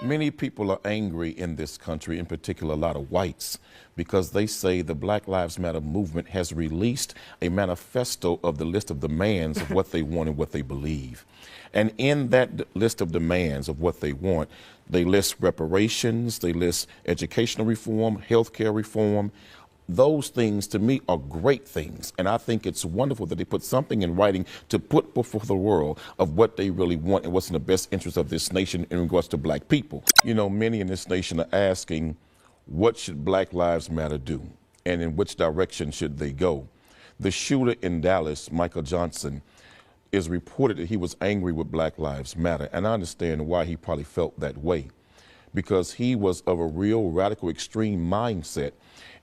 Many people are angry in this country, in particular a lot of whites, because they say the Black Lives Matter movement has released a manifesto of the list of demands of what they want and what they believe. And in that list of demands of what they want, they list reparations, they list educational reform, healthcare reform. Those things, to me, are great things. And I think it's wonderful that they put something in writing to put before the world of what they really want and what's in the best interest of this nation in regards to black people. You know, many in this nation are asking, what should Black Lives Matter do? And in which direction should they go? The shooter in Dallas, Michael Johnson, is reported that he was angry with Black Lives Matter. And I understand why he probably felt that way, because he was of a real radical extreme mindset.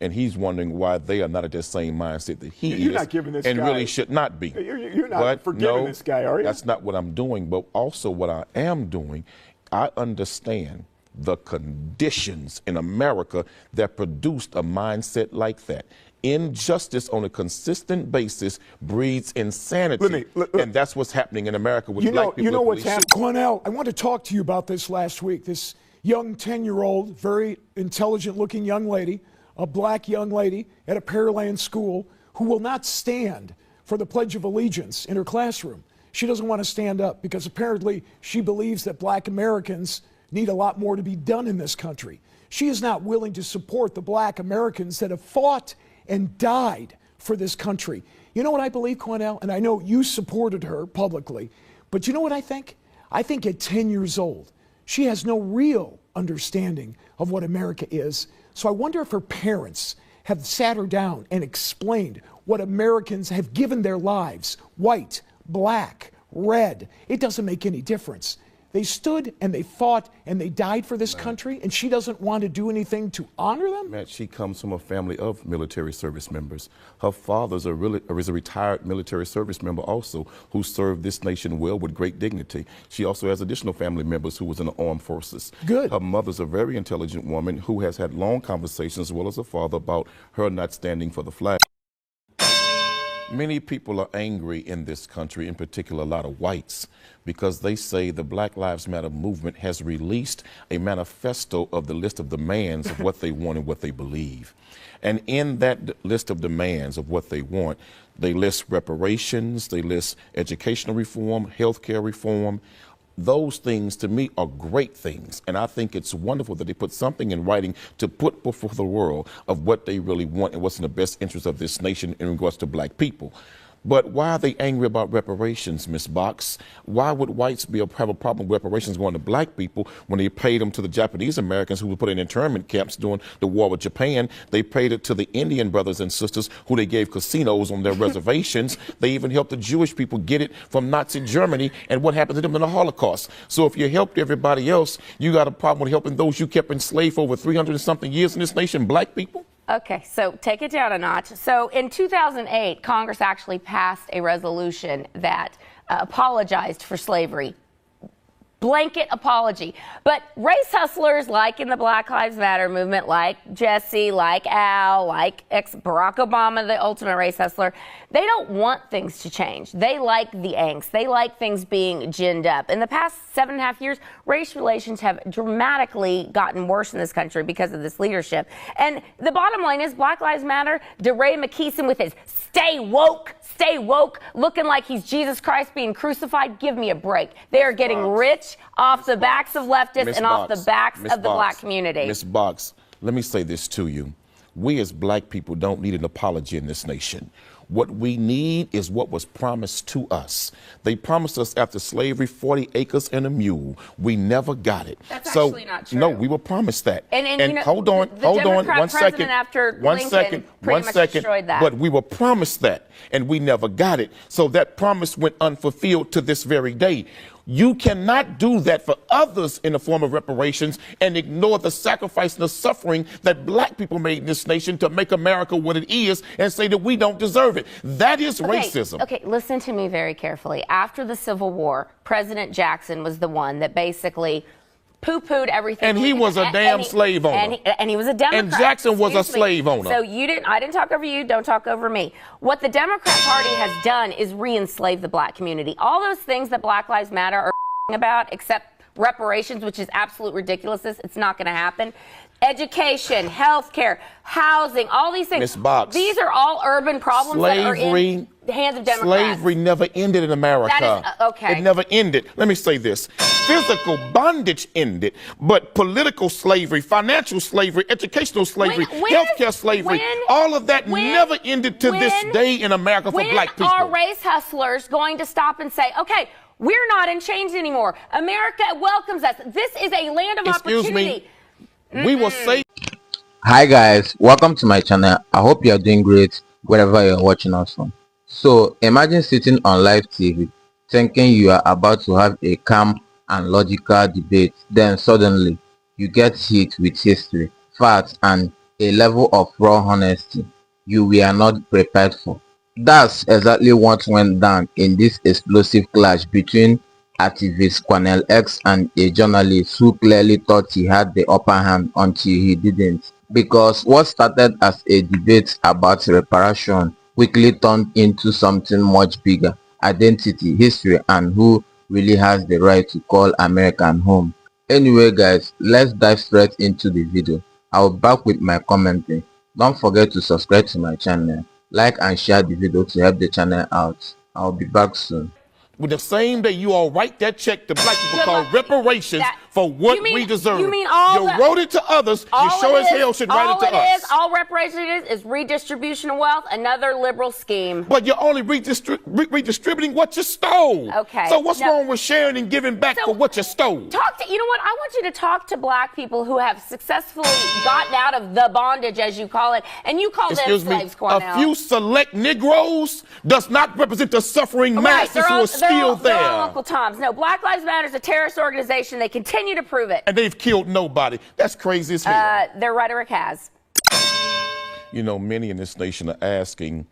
And he's wondering why they are not at that same mindset that he You're not giving this and guy, really should not be. You're not forgiving this guy, are you? That's not what I'm doing. But also what I am doing, I understand the conditions in America that produced a mindset like that. Injustice on a consistent basis breeds insanity. And that's what's happening in America with black people. You know what's happening? Cornell, I want to talk to you about this last week. This young 10-year-old, very intelligent-looking young lady, a black young lady at a Pearland school who will not stand for the Pledge of Allegiance in her classroom. She doesn't want to stand up because apparently she believes that black Americans need a lot more to be done in this country. She is not willing to support the black Americans that have fought and died for this country. You know what I believe, Cornell? And I know you supported her publicly, but you know what I think? I think at 10 years old, she has no real understanding of what America is. So I wonder if her parents have sat her down and explained what Americans have given their lives, white, black, red. It doesn't make any difference. They stood and they fought and they died for this country, and she doesn't want to do anything to honor them? Matt, she comes from a family of military service members. Her father is a retired military service member also, who served this nation well with great dignity. She also has additional family members who was in the armed forces. Good. Her mother's a very intelligent woman who has had long conversations, as well as her father, about her not standing for the flag. Many people are angry in this country, in particular a lot of whites, because they say the Black Lives Matter movement has released a manifesto of the list of demands of what they want and what they believe. And in that list of demands of what they want, they list reparations, they list educational reform, healthcare reform. Those things, to me, are great things. And I think it's wonderful that they put something in writing to put before the world of what they really want and what's in the best interest of this nation in regards to black people. But why are they angry about reparations, Ms. Box? Why would whites have a problem with reparations going to black people when they paid them to the Japanese Americans who were put in internment camps during the war with Japan? They paid it to the Indian brothers and sisters who they gave casinos on their reservations. They even helped the Jewish people get it from Nazi Germany and what happened to them in the Holocaust. So if you helped everybody else, you got a problem with helping those you kept enslaved for over 300 and something years in this nation, black people? Okay, so take it down a notch. So in 2008, Congress actually passed a resolution that apologized for slavery. Blanket apology. But race hustlers like in the Black Lives Matter movement, like Jesse, like Al, like ex-Barack Obama, the ultimate race hustler, they don't want things to change. They like the angst. They like things being ginned up. In the past 7.5 years, race relations have dramatically gotten worse in this country because of this leadership. And the bottom line is Black Lives Matter, DeRay McKeeson with his stay woke, looking like he's Jesus Christ being crucified. Give me a break. They are getting rich off the backs of leftists and off the backs of the black community. Ms. Box, let me say this to you. We as black people don't need an apology in this nation. What we need is what was promised to us. They promised us after slavery 40 acres and a mule. We never got it. That's actually not true. No, we were promised that. And you know, hold on, one second. After one Lincoln second, pretty much destroyed that. But we were promised that, and we never got it. So that promise went unfulfilled to this very day. You cannot do that for others in the form of reparations and ignore the sacrifice and the suffering that black people made in this nation to make America what it is and say that we don't deserve it. That is racism. Okay, listen to me very carefully. After the Civil War, President Jackson was the one that basically poo-pooed everything. And he was a damn slave owner. And he was a Democrat. And Jackson was a slave owner. So I didn't talk over you, don't talk over me. What the Democrat Party has done is re-enslave the black community. All those things that Black Lives Matter are about, except reparations, which is absolute ridiculousness. It's not going to happen. Education, health care, housing, all these things. Ms. Box, these are all urban problems that are in the hands of Democrats. Slavery never ended in America. That is, okay. It never ended. Let me say this. Physical bondage ended, but political slavery, financial slavery, educational slavery, healthcare slavery, all of that never ended to this day in America for black people. When are race hustlers going to stop and say, okay, we're not in chains anymore. America welcomes us. This is a land of opportunity. We will say. Hi guys, welcome to my channel. I hope you are doing great wherever you're watching us from. So imagine sitting on live TV thinking you are about to have a calm and logical debate, then suddenly you get hit with history, facts and a level of raw honesty you were not prepared for. That's exactly what went down in this explosive clash between activist Cornel X and a journalist who clearly thought he had the upper hand until he didn't. Because what started as a debate about reparation quickly turned into something much bigger: identity, history, and who really has the right to call America home. Anyway guys, let's dive straight into the video. I'll be back with my commenting. Don't forget to subscribe to my channel, like and share the video to help the channel out. I'll be back soon. With the same day you all write that check to black people called reparations for what we deserve. You mean all you wrote it to others. You sure as hell should write it to us. All reparations is redistribution of wealth, another liberal scheme. But you're only redistributing what you stole. Okay. So what's wrong with sharing and giving back for what you stole? You know what? I want you to talk to black people who have successfully gotten out of the bondage, as you call it, and you call them slaves, Cornel. A few select Negroes does not represent the suffering masses who are still there. They're all Uncle Toms. No, Black Lives Matter is a terrorist organization. They continue to prove it. And they've killed nobody. That's crazy as hell. Their rhetoric has. You know, many in this nation are asking,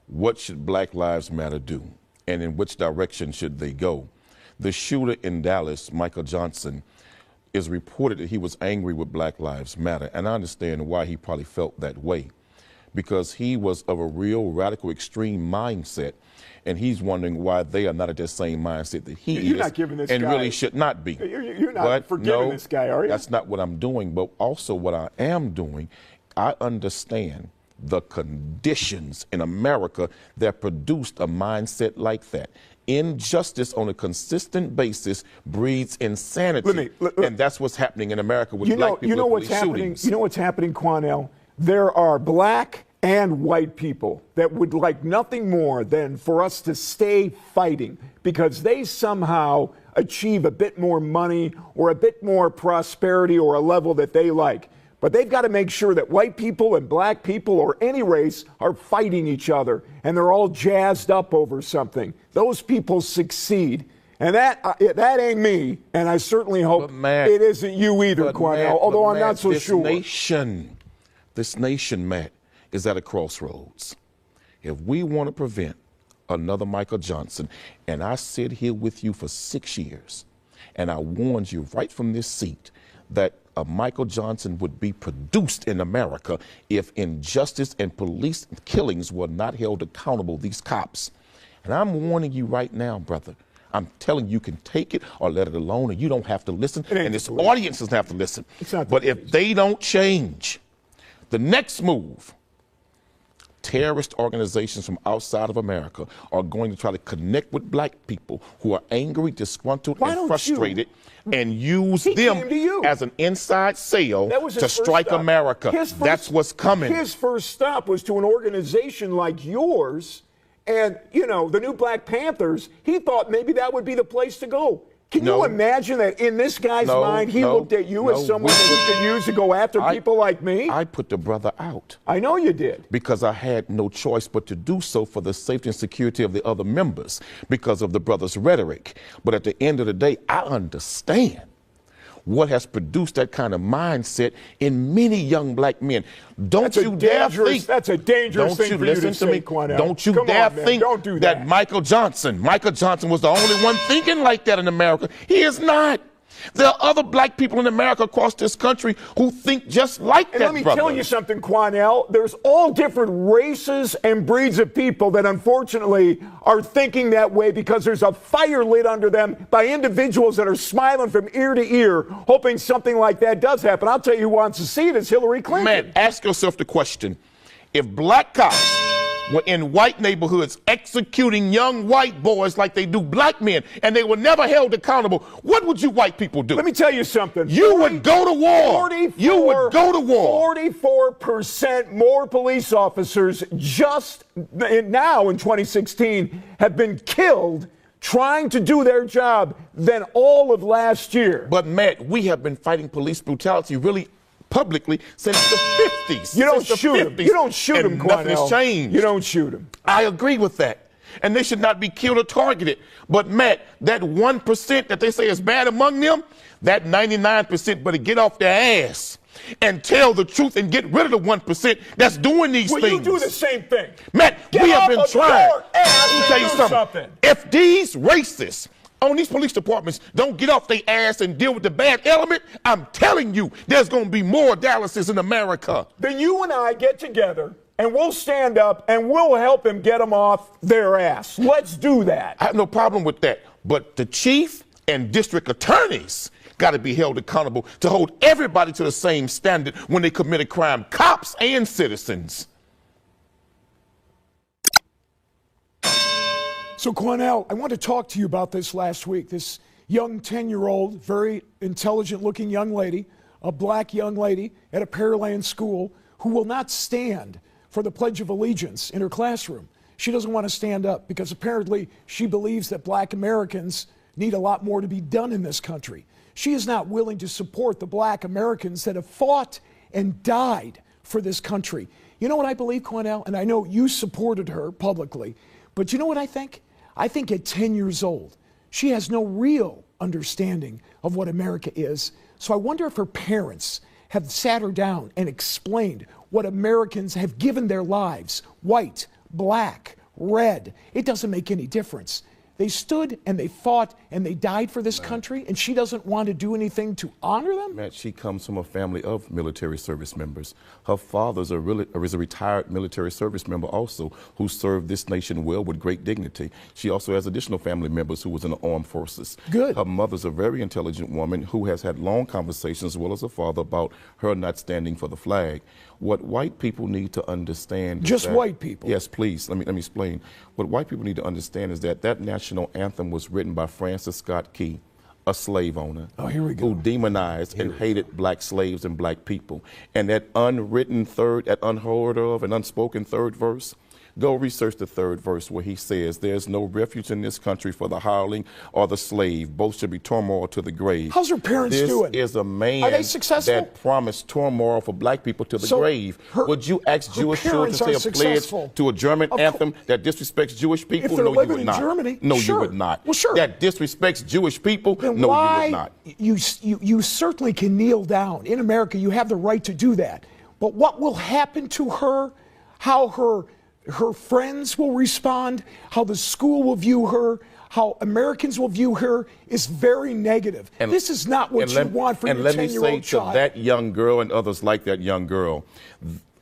what should Black Lives Matter do? And in which direction should they go? The shooter in Dallas, Michael Johnson, is reported that he was angry with Black Lives Matter. And I understand why he probably felt that way. Because he was of a real radical extreme mindset. And he's wondering why they are not at that same mindset that he You're is not giving this and guy, really should not be. You're not forgiving this guy, are you? That's not what I'm doing. But also what I am doing, I understand the conditions in America that produced a mindset like that. Injustice on a consistent basis breeds insanity. And that's what's happening in America with black people. You know what's happening? You know what's happening, Cornel? There are black and white people that would like nothing more than for us to stay fighting because they somehow achieve a bit more money or a bit more prosperity or a level that they like. But they've got to make sure that white people and black people or any race are fighting each other and they're all jazzed up over something. Those people succeed. And that ain't me, and I certainly hope it isn't you either, Cornel, although I'm not so sure. This nation, Matt, is at a crossroads. If we want to prevent another Michael Johnson, and I sit here with you for 6 years, and I warned you right from this seat that a Michael Johnson would be produced in America if injustice and police killings were not held accountable, these cops. And I'm warning you right now, brother. I'm telling you can take it or let it alone, and you don't have to listen, and this audience doesn't have to listen. But if they don't change, the next move, terrorist organizations from outside of America are going to try to connect with black people who are angry, disgruntled, and frustrated, and use them as an inside sale to strike America. That's what's coming. His first stop was to an organization like yours, and, you know, the new Black Panthers, he thought maybe that would be the place to go. Can you imagine that in this guy's mind, he looked at you as someone that he could use to go after people like me? I put the brother out. I know you did. Because I had no choice but to do so for the safety and security of the other members because of the brother's rhetoric. But at the end of the day, I understand what has produced that kind of mindset in many young black men. Don't you dare think. That's a dangerous thing for you to say, Cornel. Don't you dare think that Michael Johnson was the only one thinking like that in America. He is not. There are other black people in America across this country who think just like And that, let me brother. tell you something, Quanell. There's all different races and breeds of people that unfortunately are thinking that way because there's a fire lit under them by individuals that are smiling from ear to ear, hoping something like that does happen. I'll tell you who wants to see it is Hillary Clinton. Man, ask yourself the question. If black cops were in white neighborhoods executing young white boys like they do black men, and they were never held accountable, what would you white people do? Let me tell you something. You would go to war. You would go to war. 44% more police officers just now in 2016 have been killed trying to do their job than all of last year. But Matt, we have been fighting police brutality really publicly since the 50s. You don't shoot them. You don't shoot them, and nothing has Quanell. changed. You don't shoot them. I agree with that. And they should not be killed or targeted. But Matt, that 1% that they say is bad among them, that 99% better get off their ass and tell the truth and get rid of the 1% that's doing these Well, things. you do the same thing. Matt, Get we have off been of trying. your ass Let me and tell you do something. something. If these racists on these police departments don't get off their ass and deal with the bad element, I'm telling you, there's going to be more Dallases in America. Then you and I get together and we'll stand up and we'll help them get them off their ass. Let's do that. I have no problem with that. But the chief and district attorneys got to be held accountable to hold everybody to the same standard when they commit a crime, cops and citizens. So, Quanell, I want to talk to you about this last week. This young 10-year-old, very intelligent-looking young lady, a black young lady at a Pearland school who will not stand for the Pledge of Allegiance in her classroom. She doesn't want to stand up because apparently she believes that black Americans need a lot more to be done in this country. She is not willing to support the black Americans that have fought and died for this country. You know what I believe, Quanell? And I know you supported her publicly, but you know what I think? I think at 10 years old, she has no real understanding of what America is. So I wonder if her parents have sat her down and explained what Americans have given their lives, white, black, red. It doesn't make any difference. They stood and they fought and they died for this country, and she doesn't want to do anything to honor them? Matt, she comes from a family of military service members. Her father's is a retired military service member also who served this nation well with great dignity. She also has additional family members who was in the armed forces. Good. Her mother's a very intelligent woman who has had long conversations as well as her father about her not standing for the flag. What white people need to understand Just is that, white people? Yes, please. Let me explain. What white people need to understand is that that national anthem was written by Francis Scott Key, a slave owner. Oh, here we go. Who demonized and hated black slaves and black people. And that unwritten third, that unheard of and unspoken third verse, go research the third verse where he says, there's no refuge in this country for the hireling or the slave. Both should be turmoil to the grave. How's her parents doing? This is a man Are they successful? that promised turmoil for black people to the So grave. Would you ask her Jewish children to parents say are a pledge successful. to a German Of anthem that disrespects Jewish people? If they're No, you living would in not. Germany, No, sure. you would not. Well, sure. That disrespects Jewish people? Then No, why, you would not. You certainly can kneel down. In America, you have the right to do that. But what will happen to her, how her friends will respond, how the school will view her, how Americans will view her is very negative. This is not what you want for your 10-year-old child. And let me say to that young girl and others like that young girl,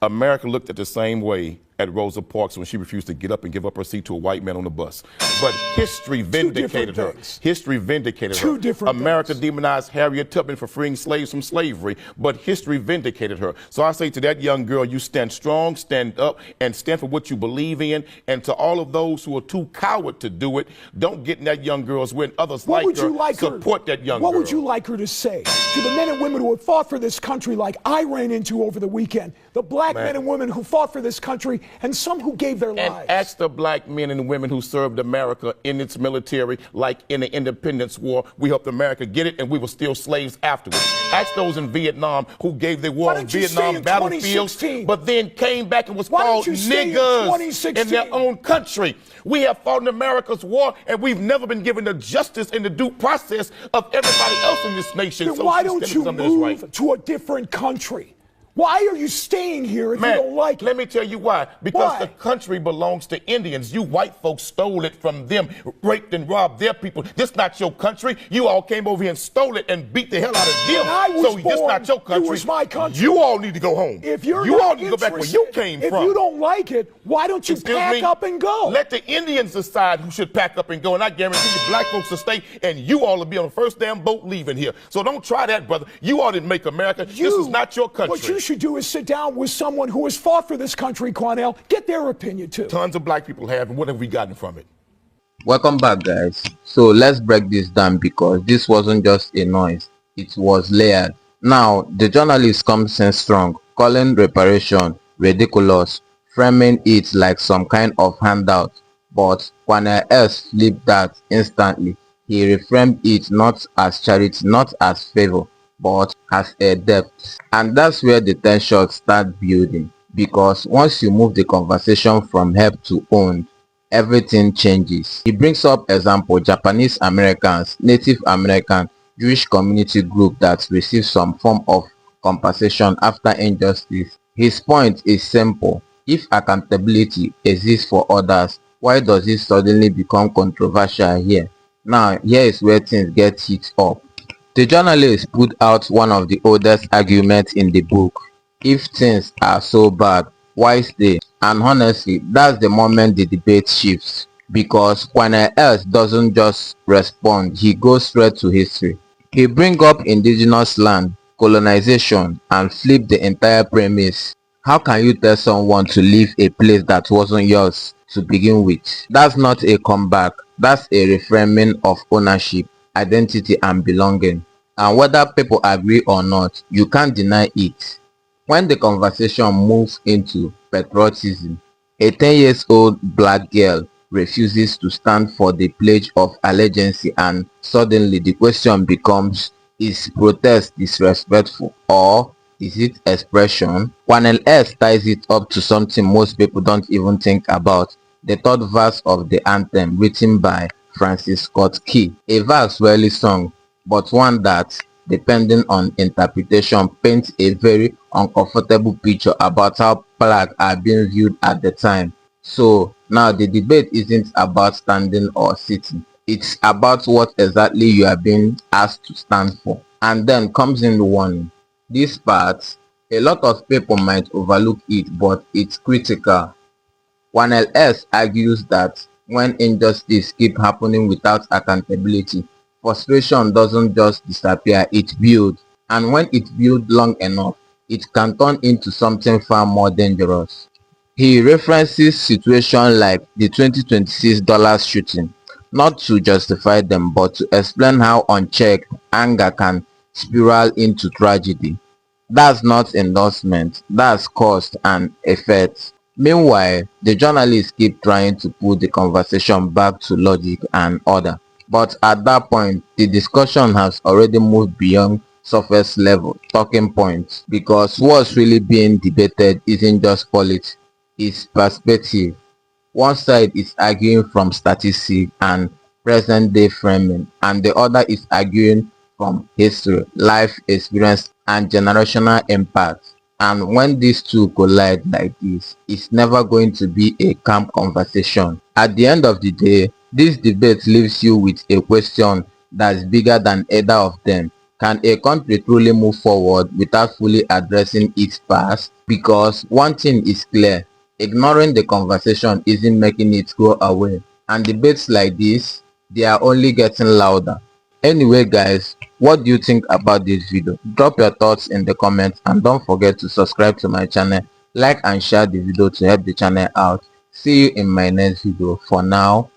America looked at the same way at Rosa Parks when she refused to get up and give up her seat to a white man on the bus. But history vindicated her. History vindicated her. Two different America things. demonized Harriet Tubman for freeing slaves from slavery, but history vindicated her. So I say to that young girl, you stand strong, stand up, and stand for what you believe in. And to all of those who are too coward to do it, don't get in that young girl's way. Others What would her, you like support that young girl. What would you like her to say to the men and women who have fought for this country like I ran into over the weekend? The black men and women who fought for this country and some who gave their lives. And ask the black men and women who served America in its military, like in the Independence War. We helped America get it, and we were still slaves afterwards. Ask those in Vietnam who gave their war on Vietnam battlefields, but then came back and was called niggers in their own country. We have fought in America's war, and we've never been given the justice and the due process of everybody else in this nation. Then So why don't you move to a different country? Why are you staying here if you don't like it? Let me tell you why. Because Why? the country belongs to Indians. You white folks stole it from them, raped and robbed their people. This not your country. You all came over here and stole it and beat the hell out of them. When I was So this born, not your country. it was my country. You all need to go home. If you're you not all need to go back where you interested, came if from. you don't like it, why don't you Excuse pack me? up and go? Let the Indians decide who should pack up and go, and I guarantee you black folks will stay, and you all will be on the first damn boat leaving here. So don't try that, brother. You all didn't make America. This is not your country. What you should do is sit down with someone who has fought for this country, Cornell. Get their opinion, too. Tons of black people have, and what have we gotten from it? Welcome back, guys. So let's break this down because this wasn't just a noise, it was layered. Now the journalist comes in strong, calling reparation ridiculous, framing it like some kind of handout, but Cornel S flipped that instantly. He reframed it not as charity, not as favor, but as a debt. And that's where the tensions start building, because once you move the conversation from help to owned, everything changes. He brings up example Japanese Americans, Native American, Jewish community group that receive some form of compensation after injustice. His point is simple. If accountability exists for others, why does it suddenly become controversial here? Now, here is where things get heated up. The journalist put out one of the oldest arguments in the book. If things are so bad, why stay? And honestly, that's the moment the debate shifts. Because Cornel S doesn't just respond, he goes straight to history. He brings up indigenous land, colonization, and flip the entire premise. How can you tell someone to leave a place that wasn't yours to begin with? That's not a comeback, that's a reframing of ownership, identity, and belonging. And whether people agree or not, you can't deny it. When the conversation moves into patriotism, a 10-year-old black girl refuses to stand for the pledge of allegiance, and suddenly the question becomes, is protest disrespectful or is it expression? Cornel S ties it up to something most people don't even think about, the third verse of the anthem written by Francis Scott Key, a verse rarely sung, but one that, depending on interpretation, paints a very uncomfortable picture about how flags are being viewed at the time. So now the debate isn't about standing or sitting, it's about what exactly you are being asked to stand for. And then comes in the warning. This part, a lot of people might overlook it, but it's critical. Cornel S argues that when injustice keep happening without accountability, frustration doesn't just disappear, it builds. And when it builds long enough, it can turn into something far more dangerous. He references situations like the 2026 Dallas shooting, not to justify them but to explain how unchecked anger can spiral into tragedy. That's not endorsement, that's cause and effect. Meanwhile, the journalists keep trying to pull the conversation back to logic and order. But at that point, the discussion has already moved beyond surface level talking points, because what's really being debated isn't just politics, it's perspective. One side is arguing from statistics and present day framing, and the other is arguing from history, life experience, and generational impact. And when these two collide like this, it's never going to be a calm conversation. At the end of the day, this debate leaves you with a question that's bigger than either of them. Can a country truly move forward without fully addressing its past? Because one thing is clear, ignoring the conversation isn't making it go away. And debates like this, they are only getting louder. Anyway guys, what do you think about this video? Drop your thoughts in the comments and don't forget to subscribe to my channel, like and share the video to help the channel out. See you in my next video. For now,